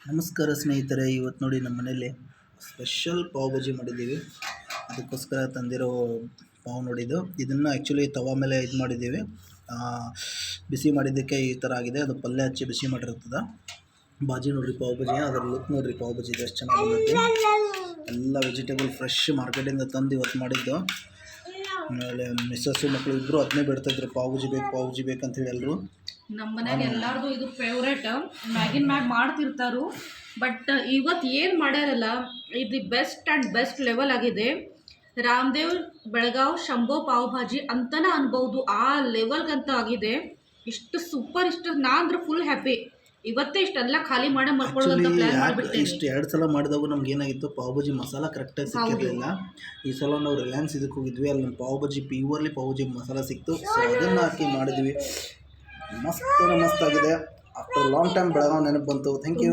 ನಮಸ್ಕಾರ ಸ್ನೇಹಿತರೆ, ಇವತ್ತು ನೋಡಿ ನಮ್ಮ ಮನೇಲಿ ಸ್ಪೆಷಲ್ ಪಾವ್ ಭಾಜಿ ಮಾಡಿದ್ದೀವಿ. ಅದಕ್ಕೋಸ್ಕರ ತಂದಿರೋ ಪಾವ್ ನೋಡಿದ್ದು, ಇದನ್ನು ಆ್ಯಕ್ಚುಲಿ ತವಾ ಮೇಲೆ ಇದು ಮಾಡಿದ್ದೀವಿ. ಬಿಸಿ ಮಾಡಿದ್ದಕ್ಕೆ ಈ ಥರ ಆಗಿದೆ. ಅದು ಪಲ್ಯ ಹಚ್ಚಿ ಬಿಸಿ ಮಾಡಿರ್ತದೆ. ಭಾಜಿ ನೋಡಿರಿ, ಪಾವ್ ಭಾಜಿ ಅದರ ಲುಕ್ ನೋಡಿರಿ. ಪಾವ್ ಭಾಜಿ ಎಷ್ಟು ಚೆನ್ನಾಗಿ ಬಂದೈತಿ. ಎಲ್ಲ ವೆಜಿಟೇಬಲ್ ಫ್ರೆಶ್ ಮಾರ್ಕೆಟಿಂದ ತಂದು ಇವತ್ತು ಮಾಡಿದ್ದು. ಆಮೇಲೆ ಮಿಸ್ಸಸ್ಸು ಮಕ್ಕಳು ಇಬ್ಬರು ಅದನ್ನೇ ಬಿಡ್ತಾಯಿದ್ರು, ಪಾವ್ ಭಾಜಿ ಬೇಕಂತೇಳಿ ಎಲ್ಲರೂ. ನಮ್ಮ ಮನೆಗೆ ಎಲ್ಲರಿಗೂ ಇದು ಫೇವ್ರೇಟ್. ಮ್ಯಾಗಿನ ಮ್ಯಾಗ್ ಮಾಡ್ತಿರ್ತಾರು. ಬಟ್ ಇವತ್ತು ಏನು ಮಾಡ್ಯಾರಲ್ಲ, ಇದು ಬೆಸ್ಟ್ ಲೆವೆಲ್ ಆಗಿದೆ. ರಾಮದೇವ್ ಬೆಳಗಾವ್ ಶಂಭೋ ಪಾವ್ ಭಾಜಿ ಅಂತಲೇ ಅನ್ಬೋದು. ಆ ಲೆವೆಲ್ಗಂತ ಆಗಿದೆ. ಇಷ್ಟು ಸೂಪರ್, ನಾನಂದ್ರೆ ಫುಲ್ ಹ್ಯಾಪಿ. ಇವತ್ತೇ ಇಷ್ಟೆಲ್ಲ ಖಾಲಿ ಮಾಡ್ಕೊಳ್ಳೋದಂತ ಪ್ಲಾನ್ ಮಾಡಿಬಿಟ್ಟೆ. ಇಷ್ಟು 2 ಸಲ ಮಾಡಿದಾಗ ನಮ್ಗೆ ಏನಾಗಿತ್ತು, ಪಾವ್ ಭಾಜಿ ಮಸಾಲ ಕರೆಕ್ಟಾಗಿ ಸಿಕ್ಕಿರಲಿಲ್ಲ. ಈ ಸಲ ನಾವು ರಿಲಯನ್ಸ್ ಇದಕ್ಕೆ ಹೋಗಿದ್ವಿ. ಅಲ್ಲಿ ಪಾವ್ ಭಾಜಿ ಪ್ಯೂರ್ಲಿ ಪಾವ್ ಭಾಜಿ ಮಸಾಲ ಸಿಕ್ತು. ಸೊ ಅದನ್ನು ಹಾಕಿ ಮಾಡಿದ್ವಿ. ಮಸ್ತ್ ಆಗಿದೆ. ಆಫ್ಟರ್ ಲಾಂಗ್ ಟೈಮ್ ಬೆಳಗಾವ್ ನೆನಪು ಬಂತು. Thank you.